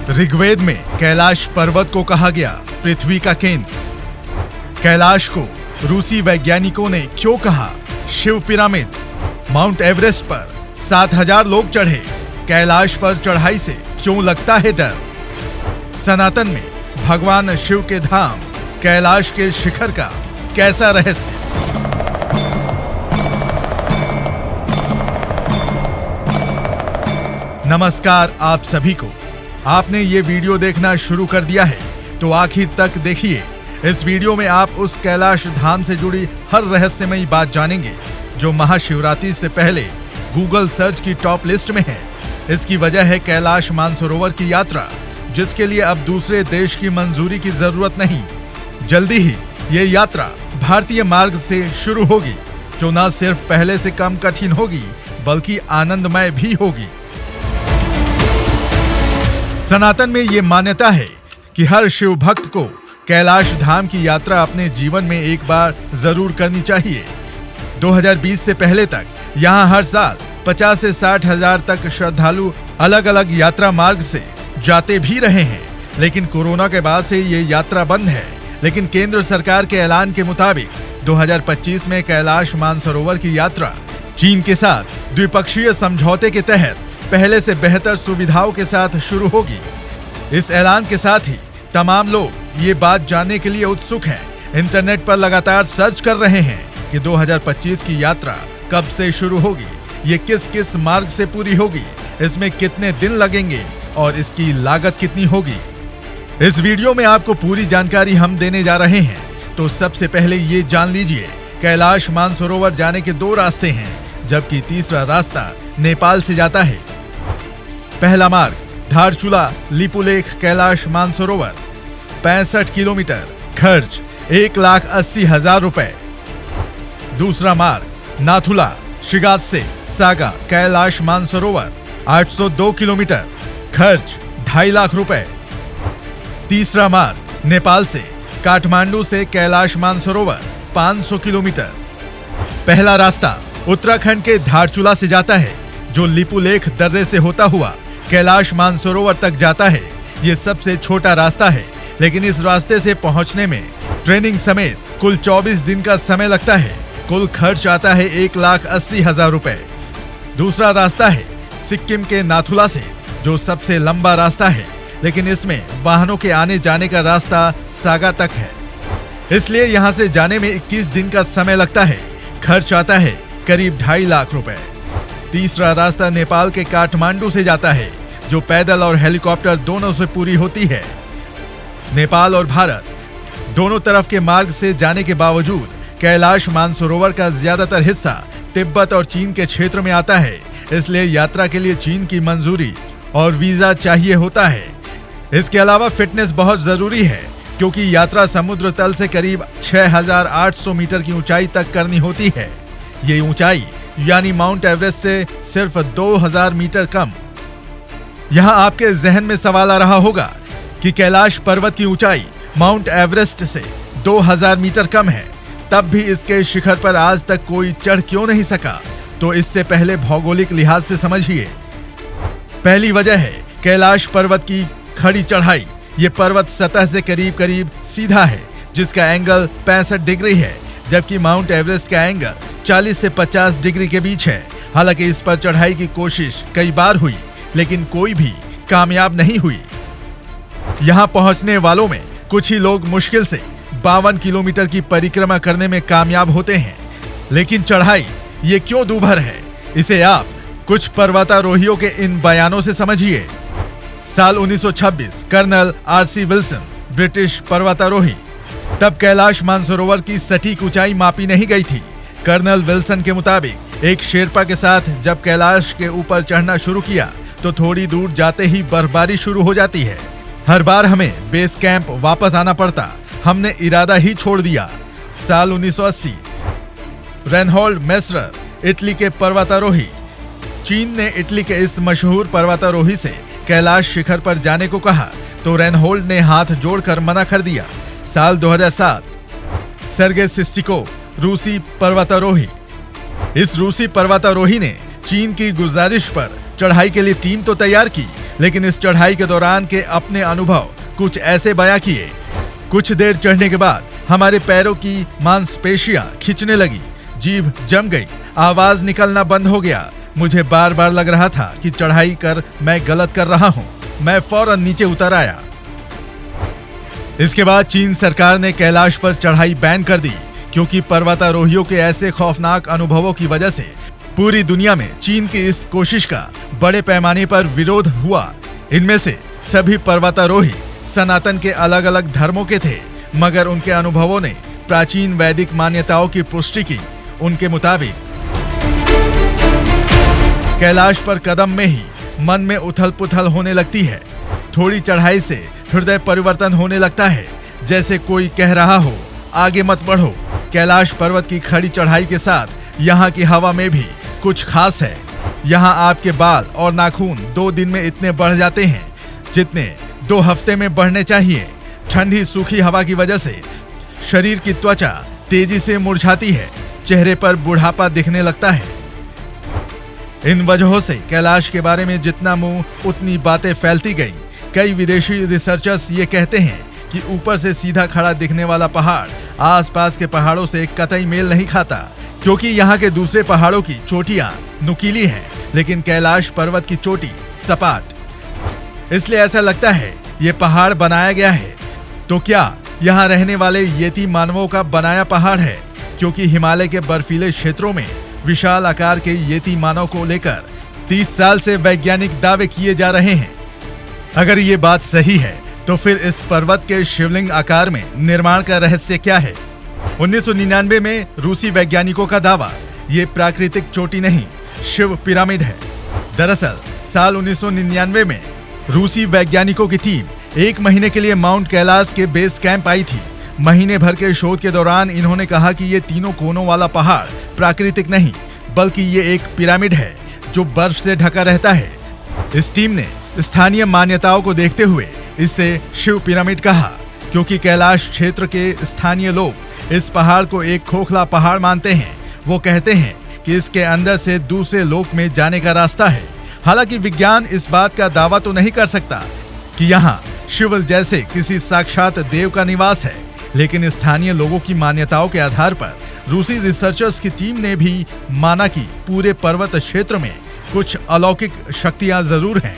ऋग्वेद में कैलाश पर्वत को कहा गया पृथ्वी का केंद्र। कैलाश को रूसी वैज्ञानिकों ने क्यों कहा शिव पिरामिड? माउंट एवरेस्ट पर 7000 लोग चढ़े, कैलाश पर चढ़ाई से क्यों लगता है डर? सनातन में भगवान शिव के धाम कैलाश के शिखर का कैसा रहस्य? नमस्कार आप सभी को। आपने ये वीडियो देखना शुरू कर दिया है तो आखिर तक देखिए। इस वीडियो में आप उस कैलाश धाम से जुड़ी हर रहस्यमयी बात जानेंगे जो महाशिवरात्रि से पहले गूगल सर्च की टॉप लिस्ट में है। इसकी वजह है कैलाश मानसरोवर की यात्रा, जिसके लिए अब दूसरे देश की मंजूरी की जरूरत नहीं। जल्दी ही ये यात्रा भारतीय मार्ग से शुरू होगी, जो न सिर्फ पहले से कम कठिन होगी बल्कि आनंदमय भी होगी। सनातन में ये मान्यता है कि हर शिव भक्त को कैलाश धाम की यात्रा अपने जीवन में एक बार जरूर करनी चाहिए। 2020 से पहले तक यहाँ हर साल 50 से 60 हजार तक श्रद्धालु अलग अलग यात्रा मार्ग से जाते भी रहे हैं, लेकिन कोरोना के बाद से ये यात्रा बंद है। लेकिन केंद्र सरकार के ऐलान के मुताबिक 2025 में कैलाश मानसरोवर की यात्रा चीन के साथ द्विपक्षीय समझौते के तहत पहले से बेहतर सुविधाओं के साथ शुरू होगी। इस ऐलान के साथ ही तमाम लोग ये बात जानने के लिए उत्सुक हैं। इंटरनेट पर लगातार सर्च कर रहे हैं कि 2025 की यात्रा कब से शुरू होगी, ये किस किस मार्ग से पूरी होगी, इसमें कितने दिन लगेंगे और इसकी लागत कितनी होगी। इस वीडियो में आपको पूरी जानकारी हम देने जा रहे हैं। तो सबसे पहले ये जान लीजिए, कैलाश मानसरोवर जाने के 2 रास्ते हैं, जबकि तीसरा रास्ता नेपाल से जाता है। पहला मार्ग धारचूला लिपुलेख कैलाश मानसरोवर 65 किलोमीटर, खर्च 1,80,000 रुपए। दूसरा मार्ग नाथुला शिगाद से सागा कैलाश मानसरोवर 802 किलोमीटर, खर्च 2.5 लाख रुपए। तीसरा मार्ग नेपाल से काठमांडू से कैलाश मानसरोवर 500 किलोमीटर। पहला रास्ता उत्तराखंड के धारचूला से जाता है, जो लिपुलेख दर्रे से होता हुआ कैलाश मानसरोवर तक जाता है। ये सबसे छोटा रास्ता है, लेकिन इस रास्ते से पहुंचने में ट्रेनिंग समेत कुल 24 दिन का समय लगता है। कुल खर्च आता है 1,80,000 रुपए। दूसरा रास्ता है सिक्किम के नाथुला से, जो सबसे लंबा रास्ता है, लेकिन इसमें वाहनों के आने जाने का रास्ता सागा तक है, इसलिए यहाँ से जाने में 21 दिन का समय लगता है। खर्च आता है करीब 2.5 लाख रुपए। तीसरा रास्ता नेपाल के काठमांडू से जाता है, जो पैदल और हेलीकॉप्टर दोनों से पूरी होती है। नेपाल और भारत दोनों तरफ के मार्ग से जाने के बावजूद कैलाश मानसरोवर का ज्यादातर हिस्सा तिब्बत और चीन के क्षेत्र में आता है, इसलिए यात्रा के लिए चीन की मंजूरी और वीजा चाहिए होता है। इसके अलावा फिटनेस बहुत जरूरी है, क्योंकि यात्रा समुद्र तल से करीब 6,800 मीटर की ऊंचाई तक करनी होती है। ये ऊंचाई यानी माउंट एवरेस्ट से सिर्फ 2,000 मीटर कम। यहाँ आपके जहन में सवाल आ रहा होगा कि कैलाश पर्वत की ऊंचाई माउंट एवरेस्ट से 2,000 मीटर कम है, तब भी इसके शिखर पर आज तक कोई चढ़ क्यों नहीं सका? तो इससे पहले भौगोलिक लिहाज से समझिए। पहली वजह है कैलाश पर्वत की खड़ी चढ़ाई। ये पर्वत सतह से करीब करीब सीधा है, जिसका एंगल 65 डिग्री है, जबकि माउंट एवरेस्ट का एंगल 40 से 50 डिग्री के बीच है। हालांकि इस पर चढ़ाई की कोशिश कई बार हुई, लेकिन कोई भी कामयाब नहीं हुई। यहाँ पहुंचने वालों में कुछ ही लोग मुश्किल से 52 किलोमीटर की परिक्रमा करने में कामयाब होते हैं। लेकिन चढ़ाई ये क्यों दूभर है, इसे आप कुछ पर्वतारोहियों के इन बयानों से समझिए। साल 1926 कर्नल RC विल्सन, ब्रिटिश पर्वतारोही, तब कैलाश मानसरोवर की सटीक ऊंचाई मापी नहीं गई थी। कर्नल विल्सन के मुताबिक एक शेरपा के साथ जब कैलाश के ऊपर चढ़ना शुरू किया तो थोड़ी दूर जाते ही बर्फबारी शुरू हो जाती है। हर बार हमें बेस कैंप वापस आना पड़ता, हमने इरादा ही छोड़ दिया। साल 1980 रेनहोल्ड मेसरर, इटली के पर्वतारोही, चीन ने इटली के इस मशहूर पर्वतारोही से कैलाश शिखर पर जाने को कहा तो रेनहोल्ड ने हाथ जोड़कर मना कर दिया। साल 2007 सर्गे सिस्टिको, रूसी पर्वतारोही, इस रूसी पर्वतारोही ने चीन की गुजारिश पर चढ़ाई के लिए टीम तो तैयार की, लेकिन इस चढ़ाई के दौरान के अपने अनुभव कुछ ऐसे बयां किए। कुछ देर चढ़ने के बाद हमारे पैरों की मांसपेशियां खिंचने लगी, जीभ जम गई, आवाज निकलना बंद हो गया। मुझे बार बार लग रहा था कि चढ़ाई कर मैं गलत कर रहा हूं। मैं फौरन नीचे उतर आया। इसके बाद चीन सरकार ने कैलाश पर चढ़ाई बैन कर दी, क्योंकि पर्वतारोहियों के ऐसे खौफनाक अनुभवों की वजह से पूरी दुनिया में चीन की इस कोशिश का बड़े पैमाने पर विरोध हुआ। इनमें से सभी पर्वतारोही सनातन के अलग अलग धर्मों के थे, मगर उनके अनुभवों ने प्राचीन वैदिक मान्यताओं की पुष्टि की। उनके मुताबिक कैलाश पर कदम में ही मन में उथल पुथल होने लगती है। थोड़ी चढ़ाई से हृदय परिवर्तन होने लगता है, जैसे कोई कह रहा हो आगे मत बढ़ो। कैलाश पर्वत की खड़ी चढ़ाई के साथ यहाँ की हवा में भी कुछ खास है। यहाँ आपके बाल और नाखून 2 दिन में इतने बढ़ जाते हैं जितने 2 हफ्ते में बढ़ने चाहिए। ठंडी सूखी हवा की वजह से शरीर की त्वचा तेजी से मुरझाती है, चेहरे पर बुढ़ापा दिखने लगता है। इन वजहों से कैलाश के बारे में जितना मुंह उतनी बातें फैलती गई। कई विदेशी रिसर्चर्स ये कहते हैं कि ऊपर से सीधा खड़ा दिखने वाला पहाड़ आसपास के पहाड़ों से कतई मेल नहीं खाता, क्योंकि यहाँ के दूसरे पहाड़ों की चोटियां नुकीली हैं, लेकिन कैलाश पर्वत की चोटी सपाट। इसलिए ऐसा लगता है ये पहाड़ बनाया गया है। तो क्या यहाँ रहने वाले येती मानवों का बनाया पहाड़ है? क्योंकि हिमालय के बर्फीले क्षेत्रों में विशाल आकार के येती मानव को लेकर 30 साल से वैज्ञानिक दावे किए जा रहे हैं। अगर ये बात सही है तो फिर इस पर्वत के शिवलिंग आकार में निर्माण का रहस्य क्या है? 1999 में रूसी वैज्ञानिकों का दावा, ये प्राकृतिक चोटी नहीं, शिव पिरामिड है। दरअसल साल 1999 में रूसी वैज्ञानिकों की टीम 1 महीने के लिए माउंट कैलाश के बेस कैंप आई थी। महीने भर के शोध के दौरान इन्होंने कहा कि ये तीनों कोनों वाला पहाड़ प्राकृतिक नहीं, बल्कि ये एक पिरामिड है जो बर्फ से ढका रहता है। इस टीम ने स्थानीय मान्यताओं को देखते हुए इसे शिव पिरामिड कहा, क्योंकि कैलाश क्षेत्र के स्थानीय लोग इस पहाड़ को एक खोखला पहाड़ मानते हैं। वो कहते हैं कि इसके अंदर से दूसरे लोक में जाने का रास्ता है। हालांकि विज्ञान इस बात का दावा तो नहीं कर सकता कि यहाँ शिव जैसे किसी साक्षात देव का निवास है, लेकिन स्थानीय लोगों की मान्यताओं के आधार पर रूसी रिसर्चर्स की टीम ने भी माना कि पूरे पर्वत क्षेत्र में कुछ अलौकिक शक्तियां जरूर हैं।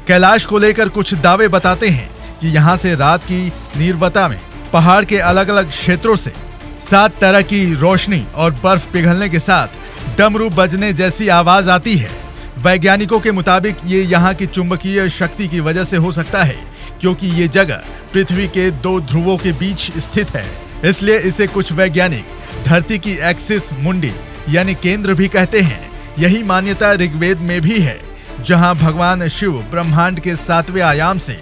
कैलाश को लेकर कुछ दावे बताते हैं कि यहाँ से रात की नीरवता में पहाड़ के अलग अलग क्षेत्रों से 7 तरह की रोशनी और बर्फ पिघलने के साथ डमरू बजने जैसी आवाज आती है। वैज्ञानिकों के मुताबिक ये यहाँ की चुंबकीय शक्ति की वजह से हो सकता है, क्योंकि ये जगह पृथ्वी के 2 ध्रुवों के बीच स्थित है। इसलिए इसे कुछ वैज्ञानिक धरती की एक्सिस मुंडी यानी केंद्र भी कहते हैं। यही मान्यता ऋग्वेद में भी है, जहां भगवान शिव ब्रह्मांड के 7वें आयाम से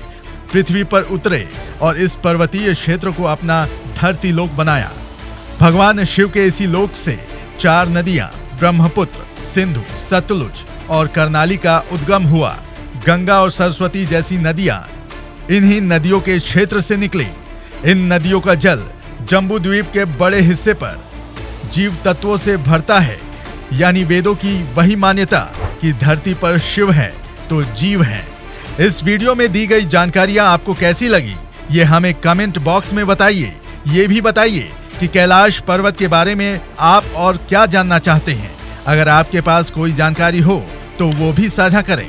पृथ्वी पर उतरे और इस पर्वतीय क्षेत्र को अपना धरती लोक बनाया। भगवान शिव के इसी लोक से 4 नदियां ब्रह्मपुत्र, सिंधु, सतलुज और कर्णाली का उद्गम हुआ। गंगा और सरस्वती जैसी नदियां इन्हीं नदियों के क्षेत्र से निकली। इन नदियों का जल जम्बू द्वीप के बड़े हिस्से पर जीव तत्वों से भरता है। यानी वेदों की वही मान्यता कि धरती पर शिव है तो जीव है। इस वीडियो में दी गई जानकारियां आपको कैसी लगी, ये हमें कमेंट बॉक्स में बताइए। ये भी बताइए कि कैलाश पर्वत के बारे में आप और क्या जानना चाहते हैं। अगर आपके पास कोई जानकारी हो तो वो भी साझा करें।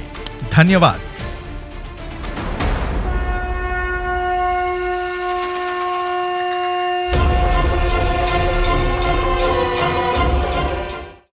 धन्यवाद।